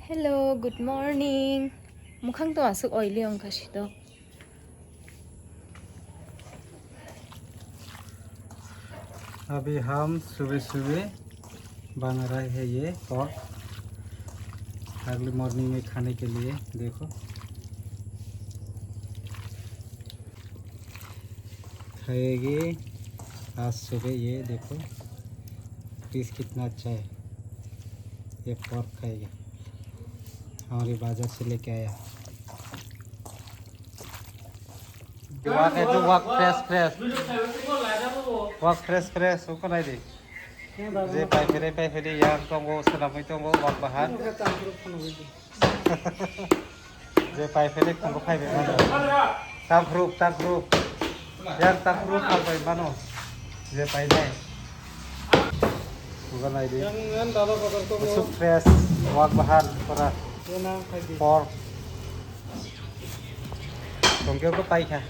Hello, good morning. Mukhang to asuk oily ang kasi to. अभी हम सुबह सुबह बना रहे हैं ये पॉट अर्ली मॉर्निंग में खाने के लिए। देखो खाएगी आज सुबह। ये देखो पीस कितना अच्छा है। ये पॉट खाएगा, हमारे बाजार से लेके आया। वाक है जो वाक फ्रेश फ्रेश वो कौन दी जे पाई फेरे यार तो वो सलामी तो वो वाक बाहर जे पाई फेरे को पाई बे मानो ताक ग्रुप यार ताक ग्रुप खाल पाई मानो जे पाई जाए वो कौन दी सुप फ्रेश वाक बाहर पूरा पर तुमके को पाई क्या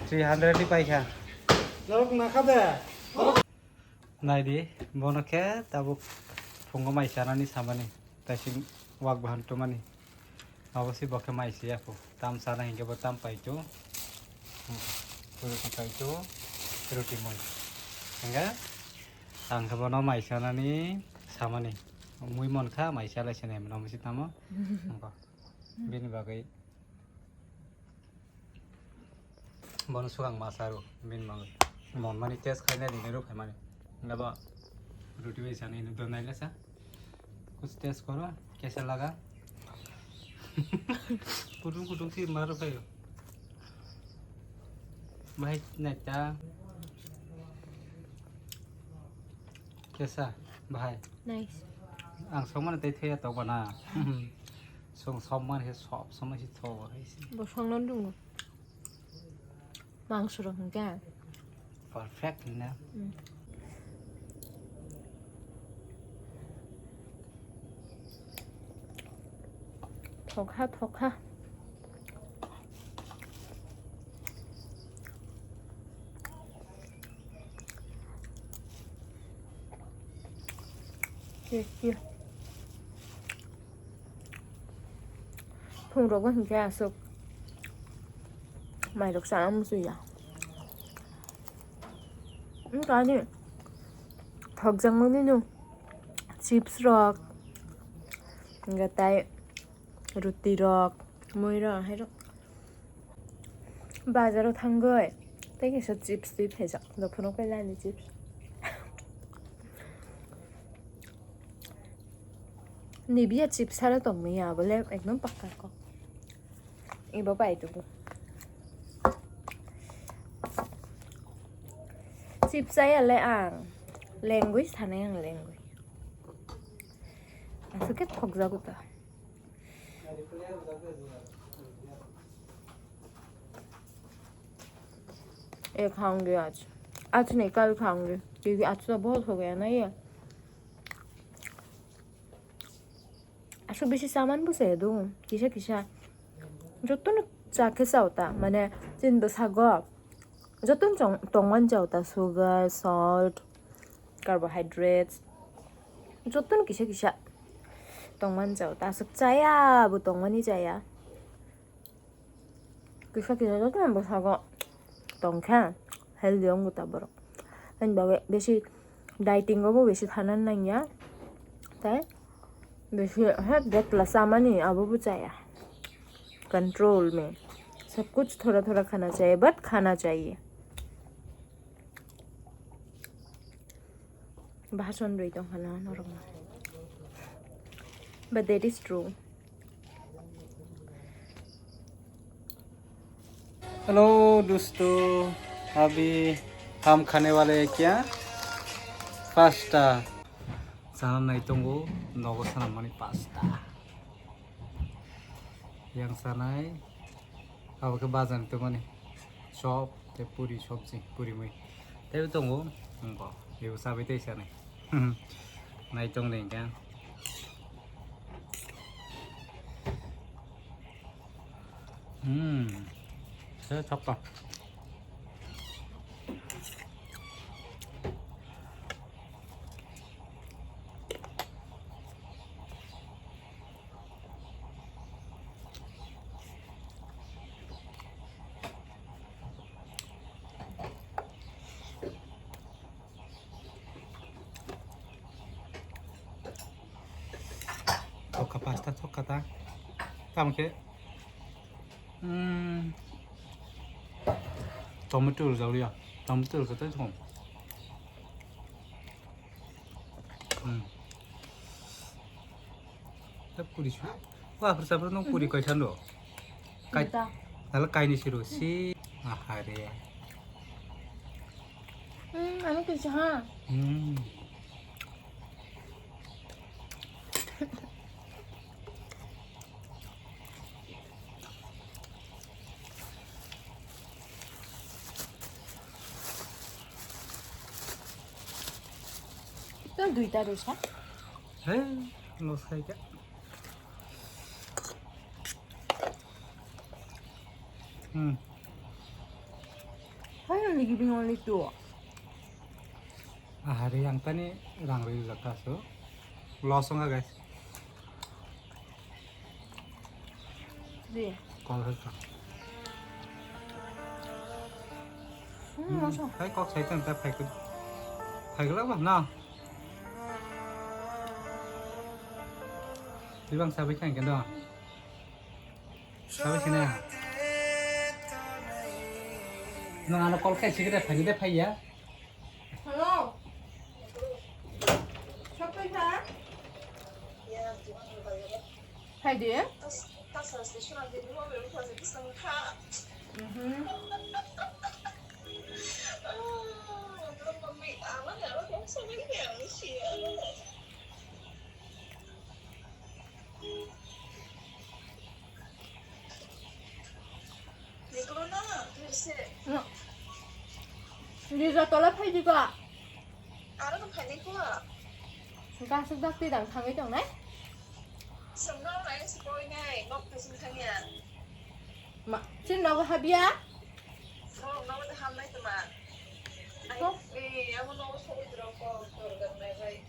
300 पाई क्या नायदि बनके दाबो फुंगो माइसानानि सामानि ताइसिं वाक बहानतो मानि अवश्य बके माइसे आफो ताम साना हिंगे ताम पाइतो रुटि पाइतो रुटि मोय हिंगा आंखो बनो माइसानानि सामानि मुइ मनखा माइसा लाइसेने मनमसि तामो अंको बिनि बागै बनो सुगां मासारु बिन मागै मन मानि टेस्ट खाइना दिने रुखाय मानि नबा रोटी में जाने इन दोनों नहीं सा कुछ टेस्ट करो कैसा लगा कुटुंग सी मारो भाई भाई नेता कैसा भाई Nice. आं समन ते थे तो बना सं समन हे सब समझ तो है Bosong non dung. Mangsuro hingga. Perfect ना Thokha. Here. Phung rồi có hingga asuk. Mày được sao không gì à? Cái này thật rằng mới biết chips rock người ta roti rock mới ra hay đó 바자로 탄 거에 땡에서 칩스 해자 너 프로펠라니 칩스 Nibiya chips सारा तो मैं यहाँ बोले एकदम पक्का को ये बाबा itu bu chips saya le ang language थाने yang language asal ke thok jago ta ये खाऊंगी आज नहीं कल खाऊंगी क्योंकि आज तो बहुत हो गया ना ये 아주 বেশি सामान 보세요 기샤 저또는 자켓 사오다 만에 진도 사고 저또는 동만 자오다 sugar salt carbohydrates 저또는 기샤 동만 자오다 숙자야 뭐 동만이 자야 기샤 저또는 뭐 사고 동칸 हेल्दी होंगे तब बरो लेकिन बाबे बेसी डाइटिंग को बेसी खाना नहीं है ताई बेसी है देखला सामानी अब वो चाहिए कंट्रोल में सब कुछ थोड़ा खाना चाहिए बट खाना चाहिए भाषण रही तो खाना normal but that is true hello दोस्तों अभी हम खाने वाले हैं क्या पास्ता साना नहीं तो वो नगो साना मानी पास्ता yang sanai अब के बाजार तो मानी शॉप ते पूरी सब्जी पूरी में ते तो वो उनको ये साबे ते साने नहीं तो नहीं क्या thế thấp à tocca pasta tocca ta tam ke tomato rồi đi à tomato cái tới không 딱 뿌리 줘. 와, 그래서 그런 뿌리 거의 찬로. 까이, 진짜. 날라 까이니 싫어. 씨, 아하래. 안 먹겠지, 하. 또 누이다 루샤? 에이, 너 사이가. Finally giving only 2. 아하래 양반이 랑를 잡아서 러송아 guys. 네. 거기서. 맞아. phải có thấy người ta phải cái lớp bằng nào đi bằng sao với cảnh cái đó sao với cái này nó có cái gì cái đấy phải giá Hello. Shopping ha? Hay đi? Đi ra toilet hay đi qua. Nó không phải đi qua. Chúng ta sẽ đi đằng thang ấy chẳng đấy. Sầm nó lại spoil ngay, ngọc phải xin thằng nhà. Mà xin nó có hay bia? Không, nó mới ham đấy mà. Anh vì em muốn nó sẽ được có gần này vậy.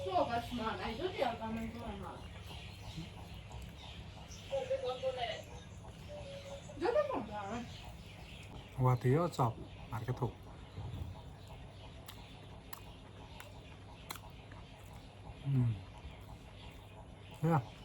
수업가 주만 아니 저기야 가면 좋아하나. Không biết con cô này. 저기 뭔가. và tí ở chọc ăn cái thủ thấy không